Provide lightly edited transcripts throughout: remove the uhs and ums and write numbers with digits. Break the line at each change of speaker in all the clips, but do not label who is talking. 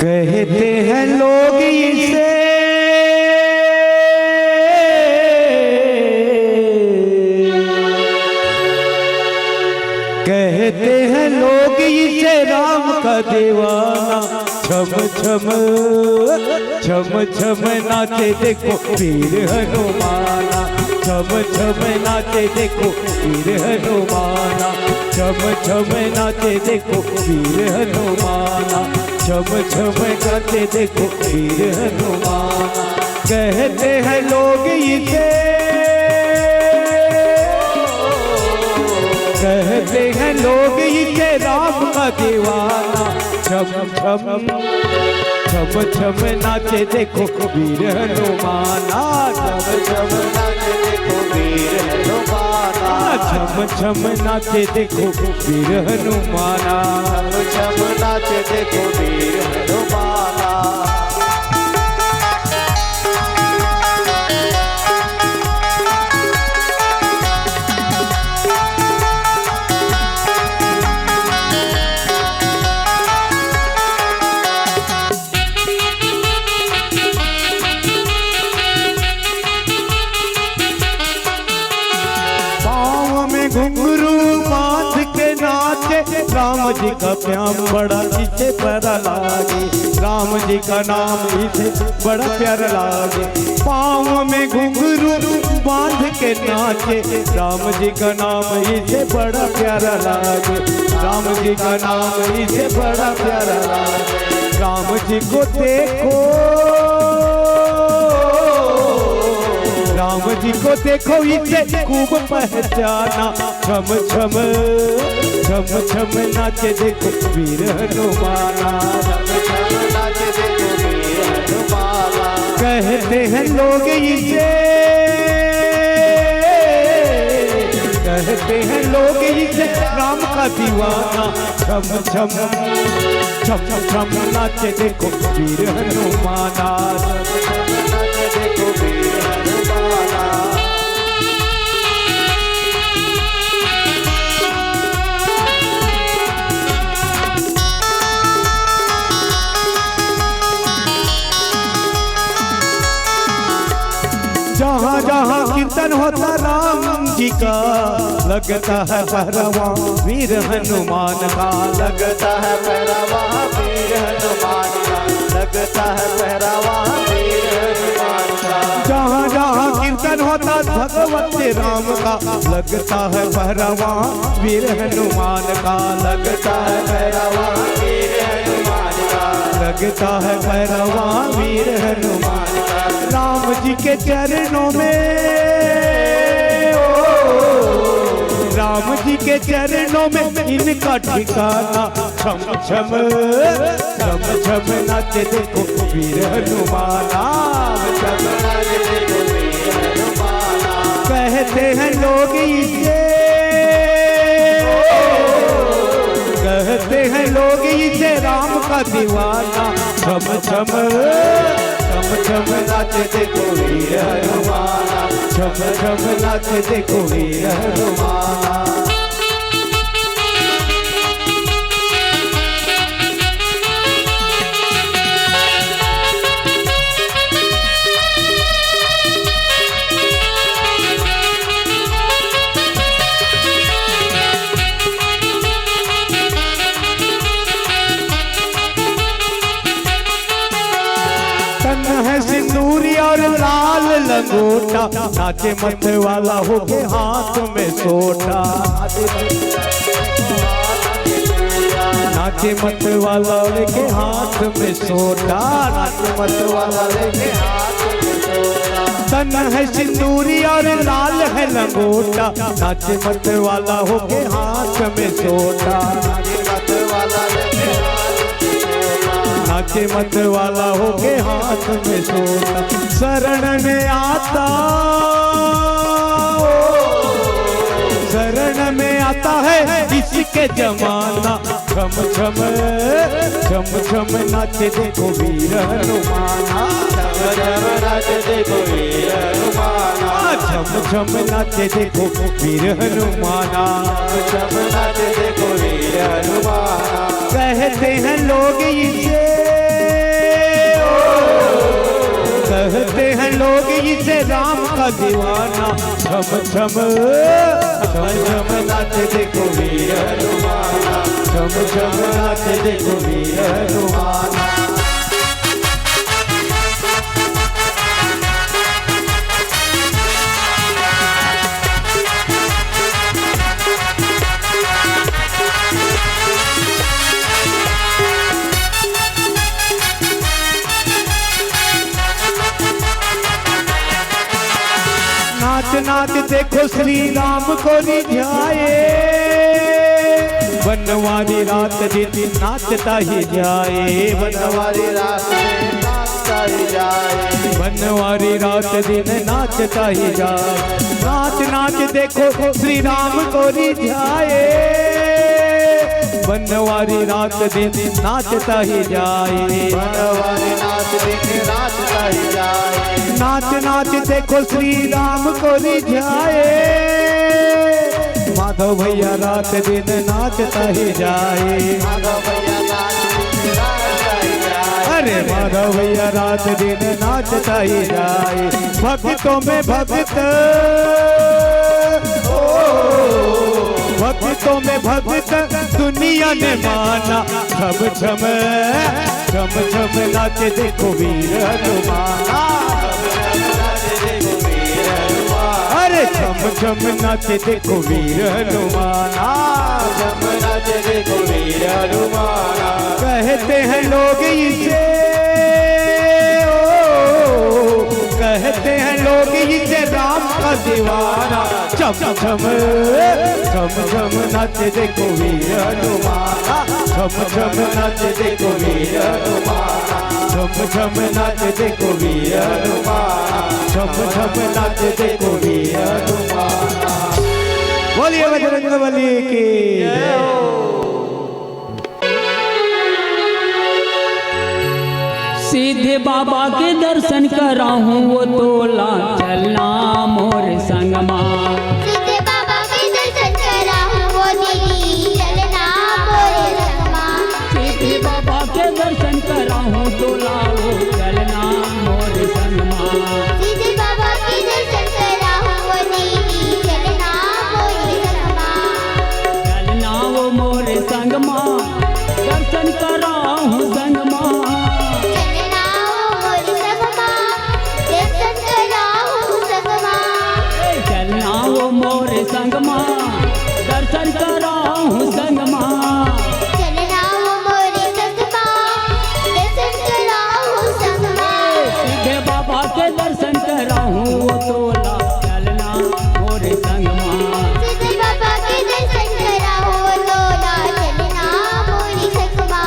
कहते हैं लोग इसे कहते हैं लोग इसे राम का दीवाना। छम छम छम छम नाचे देखो वीर हनुमाना। छम छम नाचे देखो वीर हनुमाना। छम छम नाचे देखो वीर हनुमाना। छम छम नाचे देखो वीर हनुमाना। कहते हैं लोग इसे कहते हैं लोग इसे राम का दीवाना। छम छम छम छम नाचे देखो वीर हनुमाना। छम छम नाचे देखो वीर हनुमाना। छम छम नाचे देखो वीर हनुमाना। छम छम नाचे देखो वीर हनुमाना। घुंघरू बांध के नाचे राम जी का प्याम बड़ा इसे प्यारा लागे। राम जी का नाम इसे बड़ा प्यारा लागे। पाँव में घुंघरू बांध के नाचे राम जी का नाम इसे बड़ा प्यारा लागे। राम जी का नाम इसे बड़ा प्यारा लागे। राम जी को देखो राम जी को देखो इसे खूब पहचाना। छम छम छम छम नाचे देखो वीर हनुमाना। छम छम नाचे देखो वीर हनुमाना। कहते हैं लोग इसे कहते हैं लोग इसे राम का दीवाना। छम छम छम छम नाचे देखो वीर हनुमाना। छम छम नाचे देखो वीर हनुमाना। जहाँ जहाँ कीर्तन होता राम जी का लगता है पहरावा वीर हनुमान का। लगता है पहरावा वीर हनुमान का। लगता है पहरावा वीर हनुमान का। जहाँ जहाँ कीर्तन होता भगवत राम का लगता है पहरावा वीर हनुमान का। लगता है पहरावा वीर हनुमान का। लगता है पहरावा वीर हनुमान का। राम जी के चरणों में राम जी के चरणों में इनका ठिकाना। छम छम छम छम नाचे देखो वीर हनुमाना। छम नाचे देखो वीर हनुमाना। कहते हैं लोग इसे कहते हैं लोग इसे राम का दीवाना। छम छम छम छम नाचे देखो वीर हनुमाना। छम छम नाचे देखो वीर हनुमाना। है सिंदूरी और लाल लंगोटा नाचे मत वाला हो के हाथ में सोटा। नाचे मत वाला लेके हाथ में सोटा। नाचे मत वाला लेके हाथ में सोटा। तन है सिंदूरी और लाल है लंगोटा नाचे मत वाला हो के हाथ में सोटा। नाचे मत वाला लेके नाचे मत वाला हो के हाथ में सोटा। शरण में आता शरण में आता है इसके जमाना। छम छम छम छम नाचे देखो वीर हनुमाना। छम छम नाचे देखो वीर हनुमाना। छम छम नाचे देखो वीर हनुमाना। छम नाचे देखो वीर हनुमाना। कहते हैं लोग इसे इसे राम का दीवाना। छम छम छम छम नाचे देखो वीर हनुमाना, छम छम नाचे देखो वीर हनुमाना। नाच नाच देखो श्री राम को रिझाए, बनवारी रात दिन नाचता ही जाए, बनवारी रात दिन नाचता ही जाए, बनवारी रात दिन नाचता ही जाए। नाच नाच देखो श्री राम को रिझाए, बनवारी रात दिन नाचता ही जाए, बनवारी रात दिन नाचता ही जाए। नाच नाच देखो श्री राम को रिझाए, माधव भैया रात दिन नाचता ही जाए, माधव भैया रात दिन नाचता ही जाए, अरे माधव भैया रात दिन नाचता ही जाए। भक्तों में भक्त, भक्तों में भक्त दुनिया ने माना। छम छम छम छम नाचे देखो वीर हनुमाना, अरे छम छम नाचे देखो वीर हनुमाना, छम नाचे देखो वीर हनुमाना। कहते हैं लोग इसे, कहते हैं लोग इसे राम का दीवाना। छम छम छम छम नाचे देखो वीर हनुमाना, छम छम नाचे देखो वीर हनुमाना, छम छम नाचे देखो वीर हनुमाना, छम छम नाचे देखो वीर हनुमाना। बोलिए बजरंगबली की जय हो।
सीधे बाबा के दर्शन कराऊं वो तोला चलना मोर संगमा,
सीधे बाबा के दर्शन कराऊं वो दीदी चलना मोर संगमा,
सीधे बाबा के दर्शन कराऊं तोला वो चलना मोर संगमा,
सीधे बाबा के दर्शन कराऊं वो दीदी चलना मोर संगमा,
चलना वो मोर संगमा दर्शन कराऊं संगमा,
चलना वो मोर संगमा दर्शन कराऊं संगमा,
चलना वो मोर संगमा दर्शन कराऊं संगमा,
चलना वो मोर संगमा दर्शन कराऊं संगमा,
सीधे बाबा के दर्शन कराऊं वो तोला चलना मोर संगमा,
सीधे बाबा के दर्शन कराऊं वो तोला चलना मोर संगमा।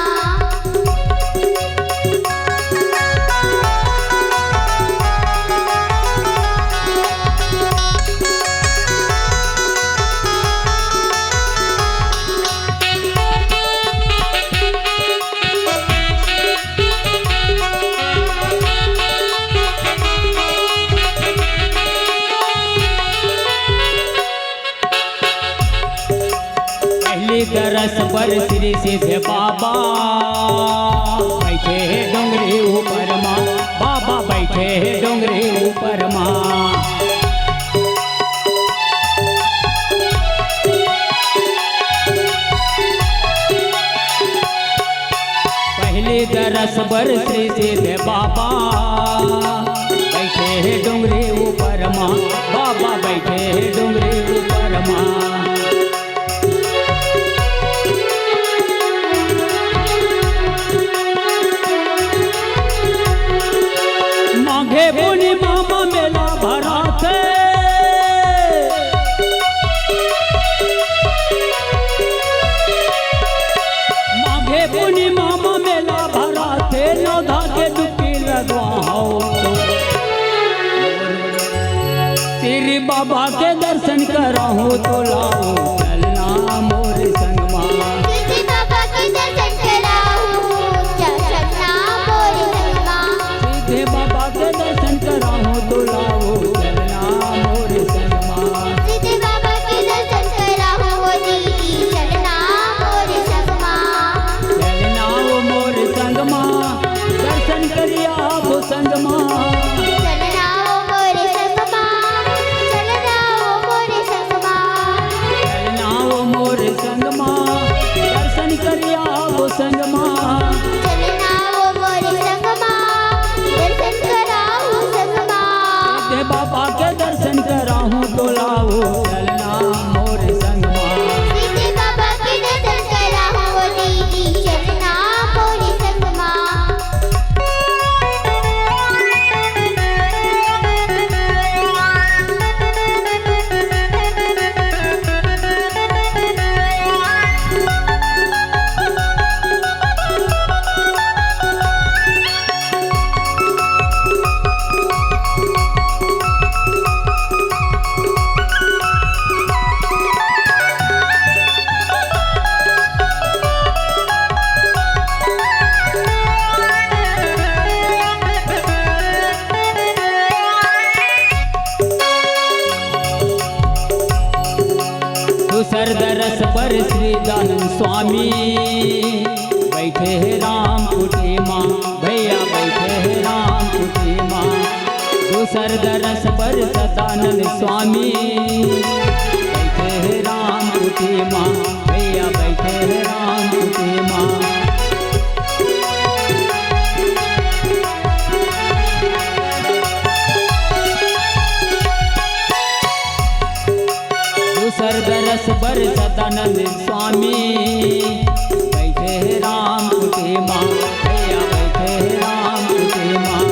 पहली तरस पर श्री सीधे बाबा बैठे हैं डोंगरे ऊपर माँ, बाबा बैठे हैं डोंगरे ऊपर माँ, पहली तरस पर श्री सीधे बाबा बैठे हैं डोंगरे ऊपर माँ, बाबा बैठे हैं डोंगरे ऊपर माँ। माघे पूर्णिमा में मेला भरा थे, माघे पूर्णिमा में मेला भरा थे, नौधा के डुबकी लगवाओ श्री बाबा के दर्शन कराऊं तो लाओ चलना मोर संगमा,
सीधे बाबा के दर्शन कराऊं चलना मोर संगमा,
सीधे बाबा के दर्शन कराऊं तो लाओ चलना मोर संगमा,
सीधे बाबा के दर्शन कराऊं वो दीदी चलना मोर संगमा,
चलना वो मोर संगमा दर्शन करिया वो संगमा,
चलना वो मोर
करिया वो संग माँ
चलना वो मोरे संग माँ दर्शन कराऊं संग माँ
सीधे बाबा के दर्शन कराहूँ तो लाओ चलना मोर संग माँ
सीधे बाबा के दर्शन कराऊं वो दीदी चलना मोरे संग माँ
दूसर दरस पर श्री दानंद स्वामी बैठे हैं राम कुटी माँ भैया बैठे हैं राम कुटी माँ दूसर दरस पर सदानंद स्वामी बैठे हैं राम कुटी माँ भैया बैठे हैं राम कुटी माँ दूसर दरस पर सदानंद स्वामी बैठे हैं राम कुटी माँ भैया बैठे हैं राम कुटी माँ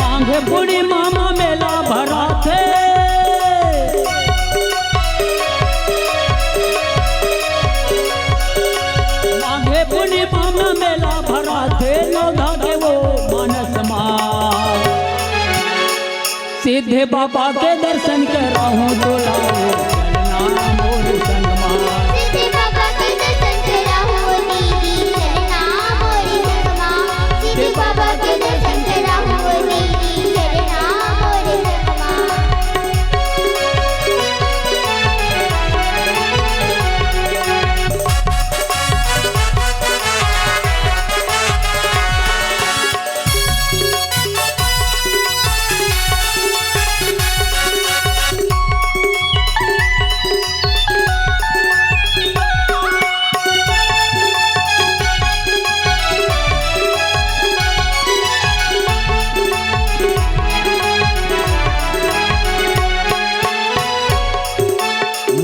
मांगे बूढ़ी मामा मेला भरा थे मांगे बूढ़ी मामा मेला भरा थे नौधा के वो मानस माँ सीधे बाबा के दर्शन कराऊं तो लाओ चलना मोर संग माँ
सीधे बाबा के दर्शन कराऊं वो दीदी चलना मोरे संग माँ सीधे बाबा के दर्शन कराऊं वो दीदी चलना मोरे संग माँ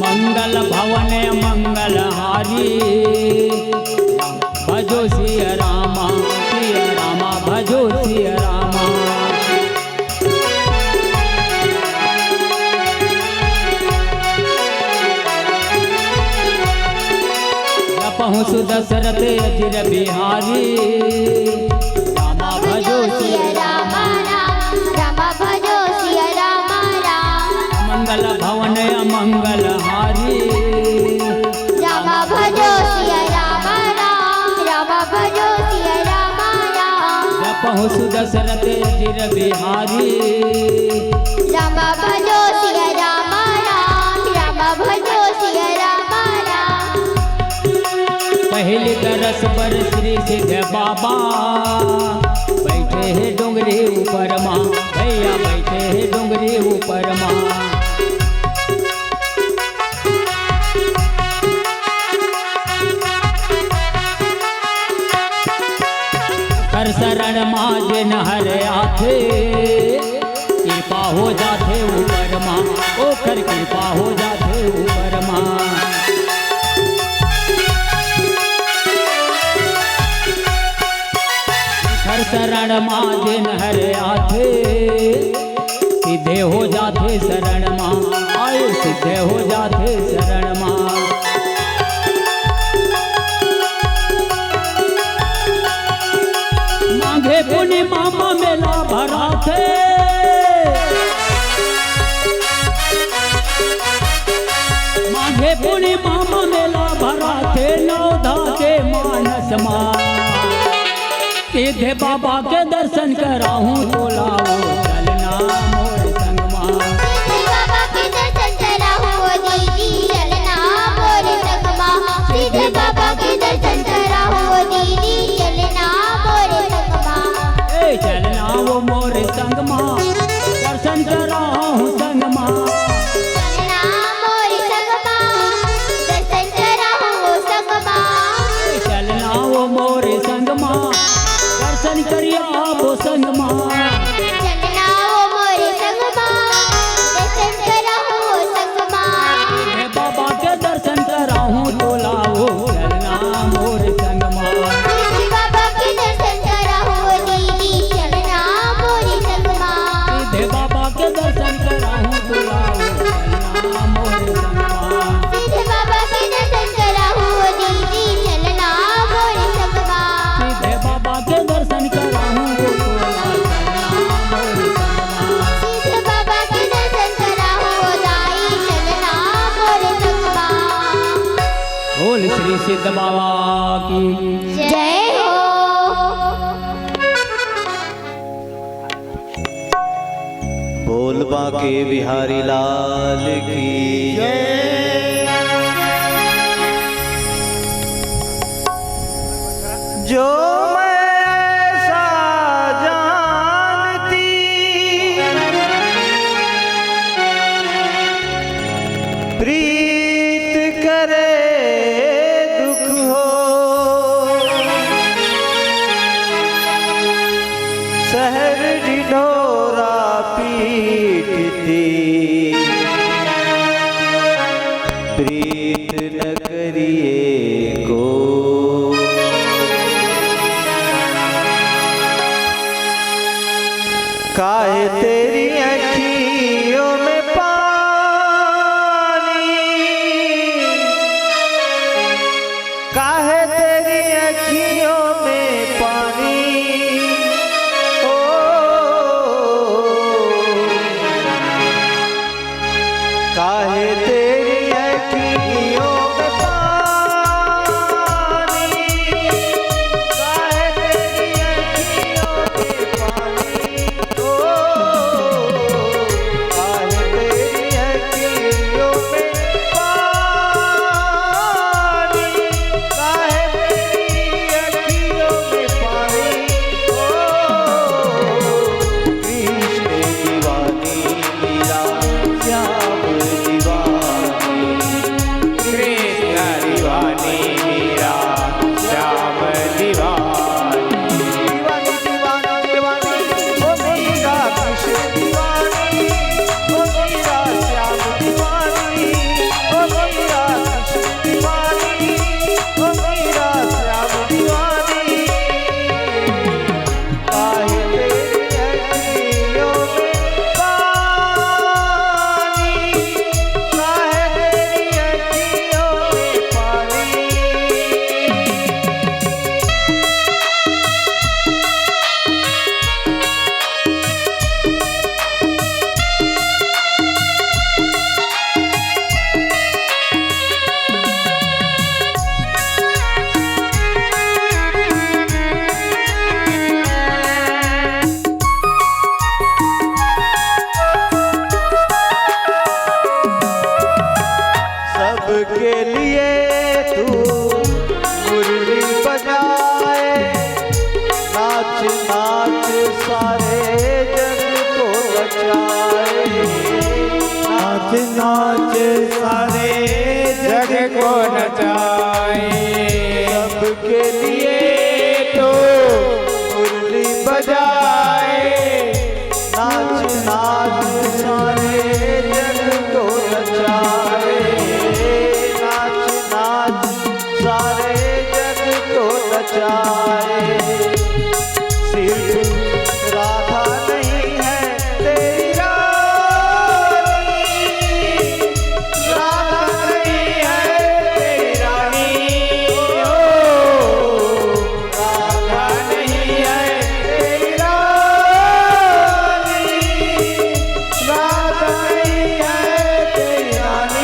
मंगल भवन मंगल हारी भजो सिया रामा भजो सिया रामा जपहु सुदशरथ अजिर बिहारी रामा भजो सिया
रामा राम रामा भजो सिया रामा राम
मंगल भवन मंगल हारी
रामा भजो सिया रामा राम रामा भजो सिया रामा राम
जपहु सुदशरथ अजिर बिहारी
रामा भजो सिया रामा राम रामा भजो सिया रामा राम
पहली तरस पर श्री सिद्ध बाबा बैठे हैं डोंगरी ऊपर माँ भैया बैठे हैं डोंगरी ऊपर माँ कर शरण माँ जिन हर आथे कृपा हो जाते ऊपर माँ ओ कर कृपा हो जाते ऊपर माँ हर शरण माँ जिन हर आथे सीधे हो जाते शरण माँ आयो सीधे हो जाते शरण माँ मांगे पुण्य मामा मेला भरा थे मांगे पुण्य मामा मेला भरा थे नौधा के मानस माँ सीधे बाबा के दर्शन कराऊं तो लाओ चलना मोर संग माँ
सीधे बाबा के दर्शन कराऊं वो दीदी चलना मोरे संग माँ सीधे बाबा के दर्शन कराऊं वो दीदी चलना मोरे संग माँ
ए चलना वो मोर संग माँ दर्शन कराऊं संग माँ श्री सिद्ध बाबा की
जय हो।
बोल बाके बिहारी लाल की जय। जो प्रीत करे दुख हो, शहर ढिढोरा पीटती, प्रीत न करिए को। काहे तेरी अखियों में काहे तेरी अखियों में पानी, ओ काहे तेरी अखियों में पानी, काहे तेरी अखियों में पानी, ओ काहे तेरी अखियों में सबके लिए तू मुरली बजाए, नाच नाच सारे जग को नचाए, नाच नाच सारे जग को नचाए। सबके लिए तू मुरली बजाए, नाच नाच सारे जग को नचाए, सारे जग को नचाए। सिर्फ राधा नहीं है तेरी रानी, राधा नहीं है तेरी रानी, ओ राधा नहीं है तेरी रानी, राधा नहीं है तेरी रानी।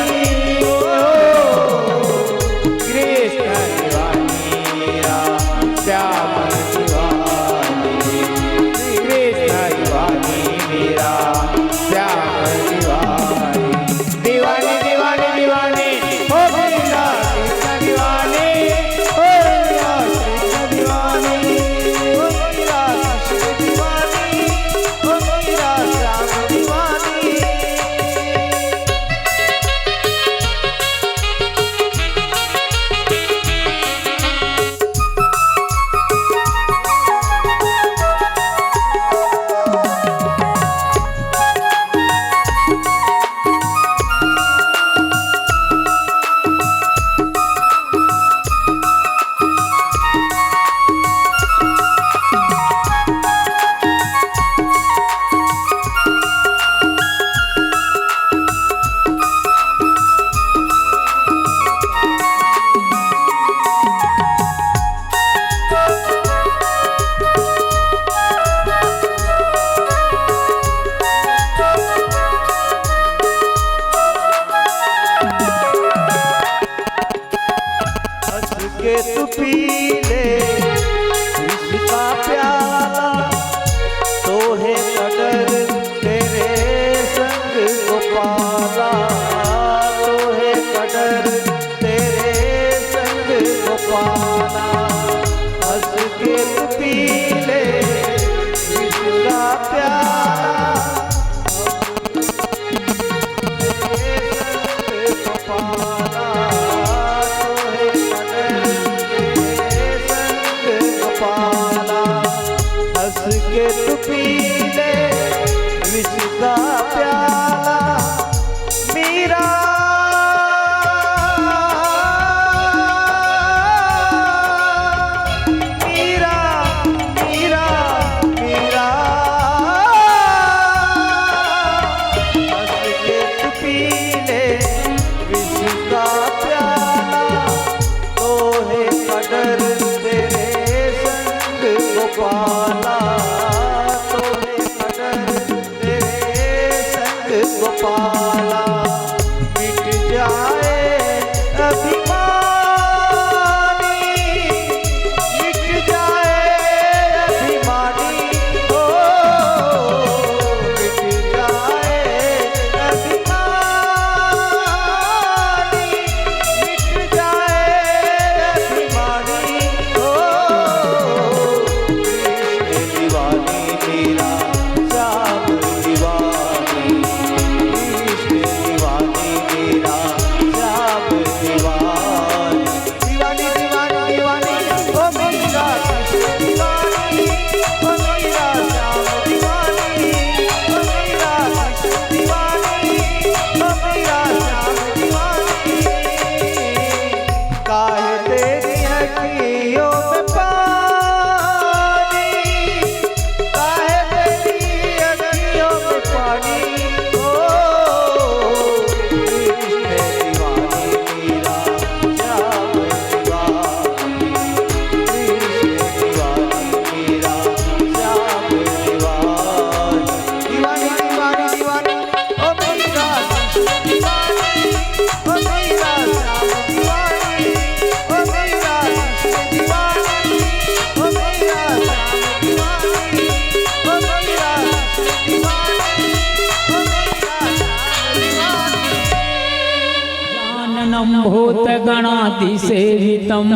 अन्नं भूतगणातिसेवितम्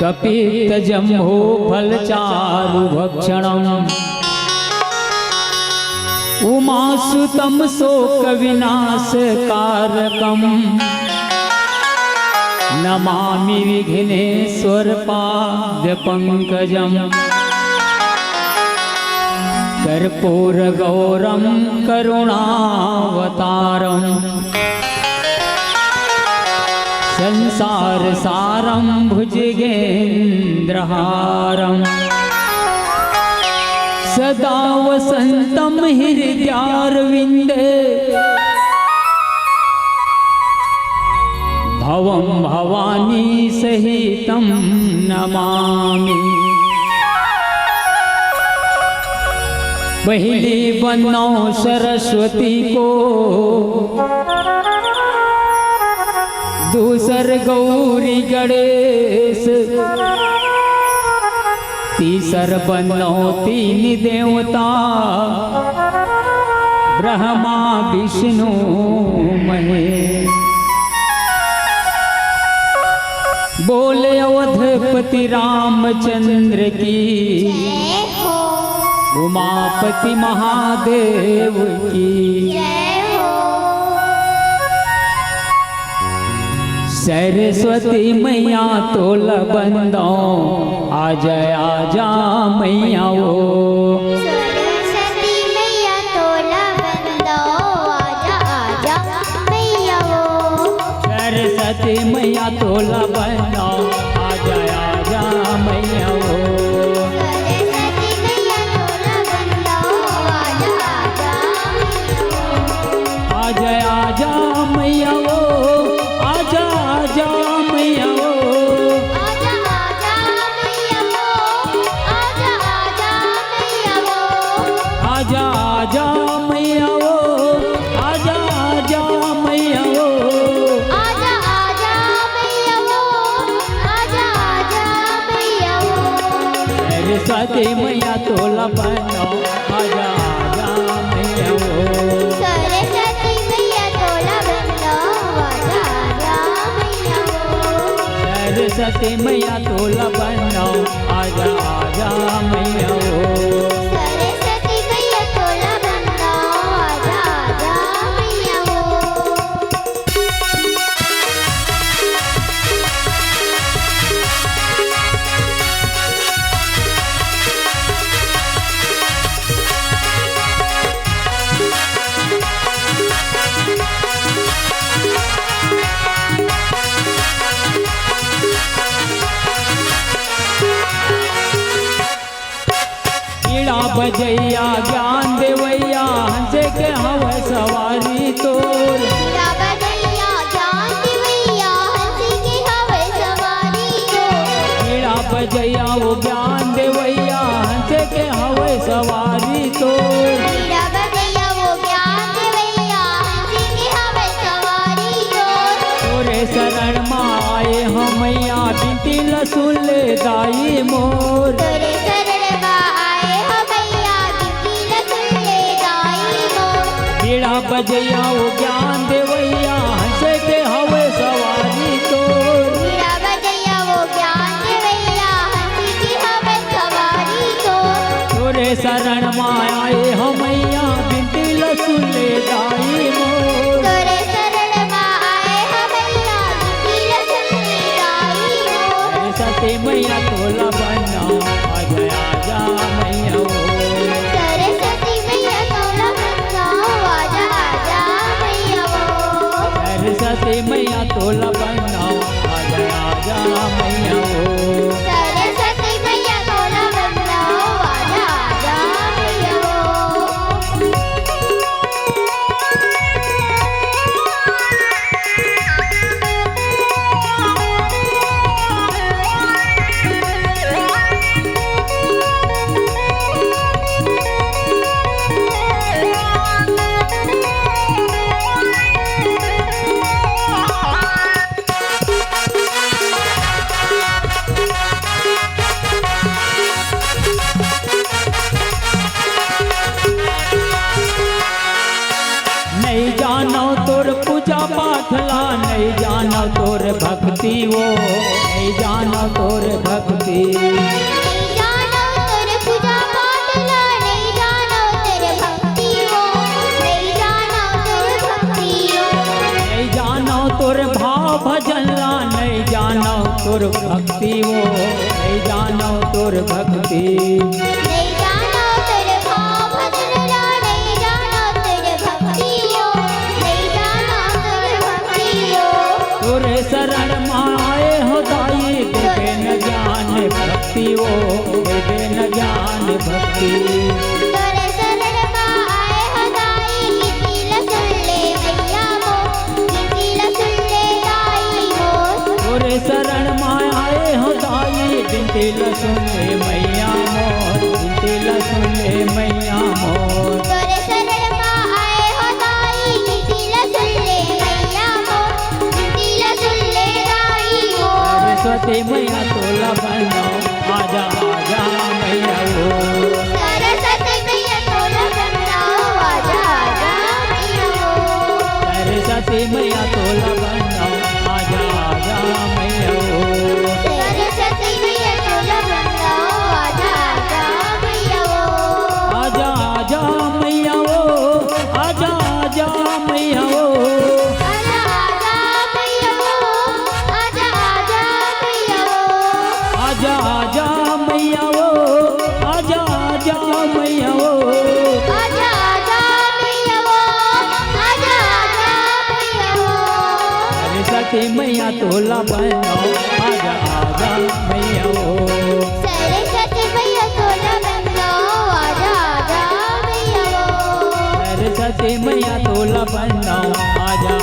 कपित्तजम्भो फलचारुभक्षणम् उमासुतं शोकविनाशकारकम् नमामि विघ्नेश्वरपादपङ्कजम् कर्पूरगौरं करुणावतारम् संसारसारं भुजगेन्द्रहारम् सदा वसन्तं हृदयारविन्दे भवं भवानी सहितं नमामि। पहली बनो सरस्वती को दूसर गौरी गणेश तीसर बनो तीन देवता ब्रह्मा विष्णु महेश। बोले अवधपति रामचंद्र की
जय हो
उमापति महादेव की
जय हो
सरस्वती मैया तोल बंदो आजा मैया वो
सरस्वती मैया तोला बंदो आजा आजा मैया वो
सरस्वती मैया तोल बंदो आजा मैया वो
सरस्वती मैया तोला बंदो
आजा मैया वो आजा मैया वो
आजा आजा मैया वो आजा आजा मैया वो
आजा मैया वो आजा मैया वो
आजा आजा मैया वो आजा आजा मैया वो
सरस्वती मैया तोला बनो आजा मैया वो
सरस्वती मैया तोला बंदो आजा आजा मैया वो
सरस्वती मैया तोला बनो आजा मैया वो
सरस्वती मैया तोला बंदो आजा आजा मैया वो
ईड़ा बजैया ज्ञान देवैया हंसे के हव सवारी तोर
हीरा बजैया जान दिवैया हंसी की हवे सवारी को
ईड़ा बजैया वो ज्ञान देवैया हंसे के हव सवारी तोर
हीरा बजैया वो ज्ञान दिवैया हंसी की हवे सवारी को
तोरे शरण माए हमैया बिनती लसुन ले दाई मोर
तोरे शरण में आए हो भैया बिकी लखले दाई मोर
ईड़ा बजैया वो ज्ञान देवैया हंसे के हव सवारी तोर
हीरा बजैया वो ज्ञान दिवैया हंसी की हवे सवारी को
तोरे शरण माए हमैया बिनती लसुन ले दाई मोर
तोरे शरण में आए हो भैया बिकी लखले दाई मोर
सरस्वती मैया तोला बनो आजा मैया वो
सरस्वती मैया तोला बंदो आजा आजा मैया वो
सरस्वती मैया नहीं जानो तोर पूजा पाठला, नहीं जानो तोर भक्ति वो, नहीं जानो तोर भक्ति।
नहीं जानो तेरे पूजा पाठला, नहीं जानो तेरे भक्ति हो, नहीं जानो तेरे भक्ति हो।
नहीं जानो तोर भाव भजनला, नहीं जानो तोर भक्ति वो, नहीं जानो तोर भक्ति।
नहीं जानो तेरे भाव भजनला, नहीं जानो तेरे भक्ति हो, नहीं जानो तेरे भक्ति हो।
तोरे शरण माए हो दाई, देवे न ज्ञान भक्ति वो, देवे न ज्ञान भक्ति।
तोरे शरण में आए हो दाई, किसी ला सुन ले मैया मो, किसी ला सुन ले दाई हो।
तोरे शरण माए आए हो दाई, बिनती ल सुन ले मैया मोर, बिनती ल सुन ले मैया मोर।
तोरे शरण में आए हो दाई, किसी ला सुन ले मैया मो, किसी ला सुन ले दाई हो।
सरस्वती मैया तोला बनाओ, आजा आजा मैया वो।
सरस्वती मैया तोला बनाओ, आजा आजा मैया हो।
सरस्वती मैया तोला बनाओ, आजा आजा मैया वो।
सरस्वती मैया तोला बनाओ, आजा आजा मैया हो।
आजा आजा मैया वो, आजा आजा मैया वो।
आजा आजा मैया हो, आजा आजा मैया हो।
आजा आजा मैया वो, आजा आजा मैया वो।
आजा आजा मैया हो, आजा आजा मैया हो।
सरस्वती मैया तोला बनाओ, आजा आजा मैया वो।
सरस्वती मैया तोला बनाओ, आजा आजा मैया हो।
सरस्वती मैया तोला बनाओ, आजा